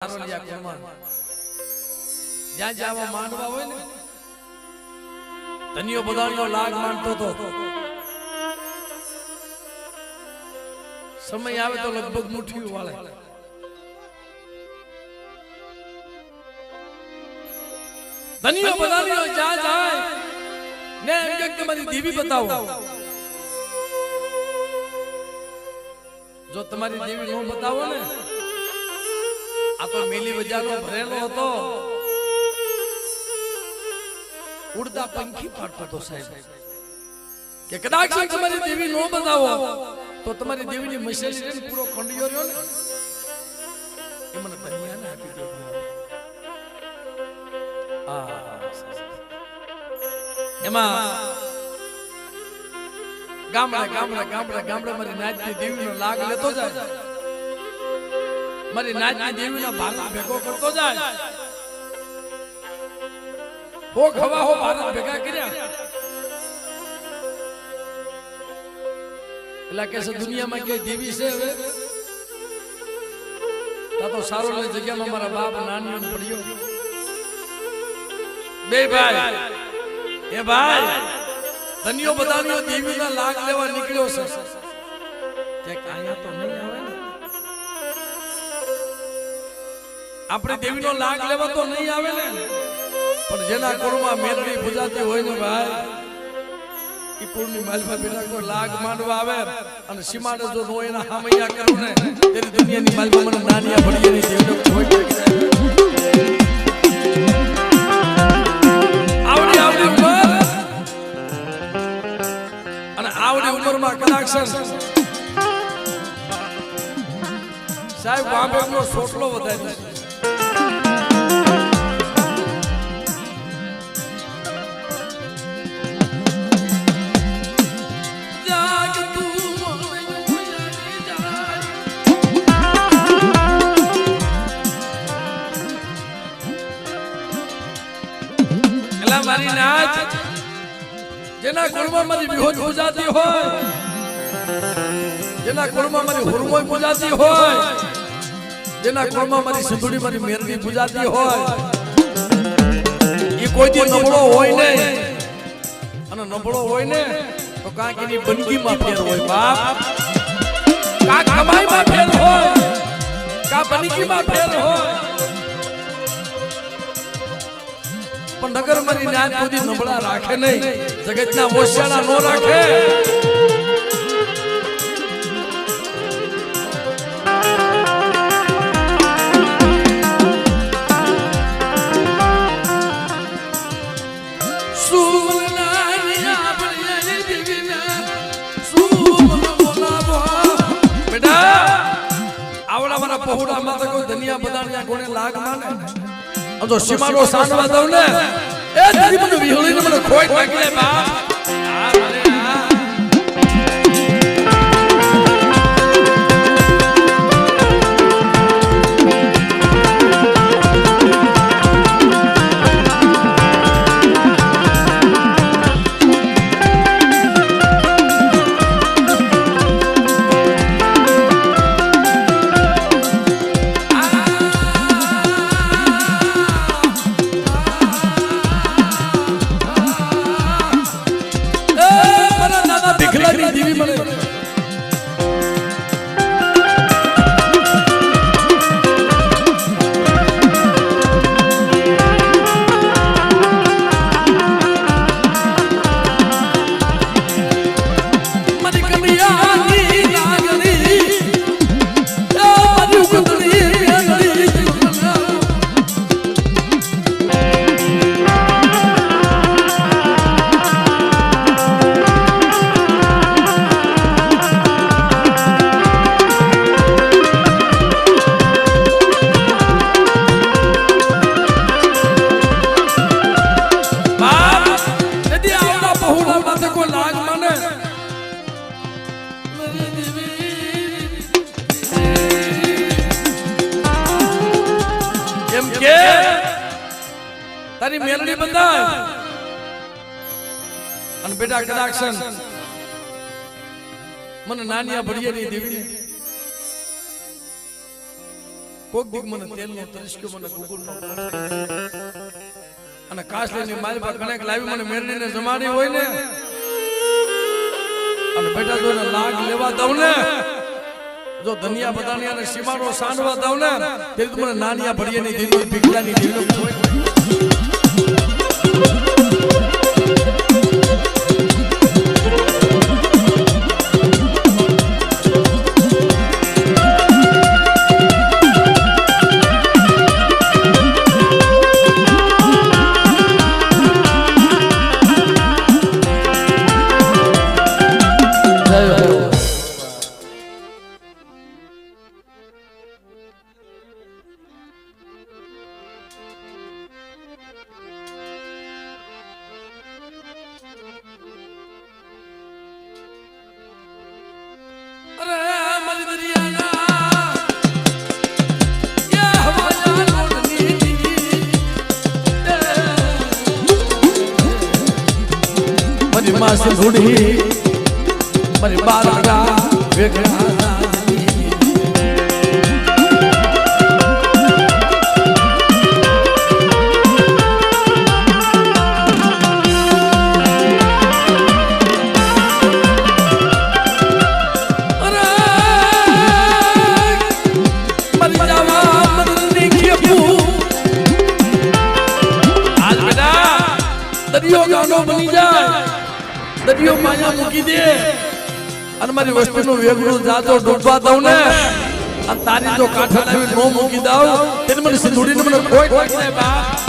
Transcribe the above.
જ્યાં જ્યાં માંડવા હોય ને ધનિયો બધાનો લાગ માંડતો તો સમય આવે તો લગભગ મુઠ્ઠી વાળે ધનિયો બધાનો જ્યાં જાય ને એમ કે તમારી દેવી બતાવો. જો તમારી દેવી નો બતાવો ને આ તો મેલી બજારનો ભરેલો હતો, ઉડતા પંખી પાડતો હતો સાહેબ કે કદાચ તમારી દેવી નો બતાવો તો તમારી દેવીની મશેલી ને પૂરો ખંડિયો રહ્યો ને એ મને ધનિયાને આપી દો. એમાં ગામડે મારી નાચની દેવીનો લાગ લેતો જાય, મારી નાચની દેવીના ભારત ભેગો કરતો જાય. હો ખવા હો ભારત ભેગા કર્યા એટલે કે છે દુનિયામાં કે દેવી છે હવે તો સારો લે જગ્યામાં મારા બાપ નાનીઓ પડ્યો. બે ભાઈ એ ભાઈ ધનિયો બધાનો દેવીના લાગ લેવા નીકળ્યો છે કે કાયા તો નહીં આવે ને, આપણે દેવીનો લાગ લેવા તો નહીં આવે ને, પણ જેના કુળમાં મેરડી પૂજાતી હોય ને ભાઈ એ કુળની માલમાં બેઠા કોઈ લાગ માંડવા આવે અને સીમાડે જો નો એના હામૈયા કરું ને તેની દુનિયાની માલમાં મને નાનિયા ભળીએની દેવીનો હોય આવડી ઉંમર અને આવડી ઉંમરમાં કદાચ સાહેબ બાંબેનો સોટલો વધારે મારી નાચ જેના કુળમાં મારી વિહોજ પૂજાતી હોય, જેના કુળમાં મારી હુરમોય પૂજાતી હોય, જેના કુળમાં મારી સિંધુડી મારી મેરડી પૂજાતી હોય, એ કોઈ દી નબળો હોય ને, અને નબળો હોય ને તો કાંક એની બંદગીમાં ફેર હોય બાપ, કાંક કમાઈમાં ફેર હોય, કાંક બંદગીમાં ફેર હોય. પણ નગર મારી નાચ સુધી નબળા રાખે નહીં, જગતના મોશિયાળા નો રાખે. બેટા આવડા મારા પહોળામાં તો કોઈ ધનિયા બધાના કોને લાગ માને તો સીમાડો સાંડવા દઉં ને એ તારી મને વિહળીને મને ખોઈ નાખી લે બા. તારી મેલડી બંધાય અને બેટા કદાચ મને નાનિયા ભળીએની દેવી કોક દીક મને તેલનો તરીસ્કો મને ગુગુરનો અને કાસલીની મારી પર કણેક લાવી મને મેરડીને જમાડી હોય ને અને બેટા જો લાગ લેવા દઉં ને જો ધનિયા બધાની અને સીમાનો સાંડવા દઉં ને તે મને નાનિયા ભડીએની દીદી ભીખલાની દીદી હોય मास ढूंढी मरी बारगा वेगड़ा दरियो गानो बनी जाए दरियो माया मूकी दे અને મારી વસ્તુનું વેગળું જાતો ડૂબવા દઉં ને અને તારી જો કાંઠા લાવી નો મૂકી દઉં તેને મને સિંધુડીને મને કોઈ કોઈ બા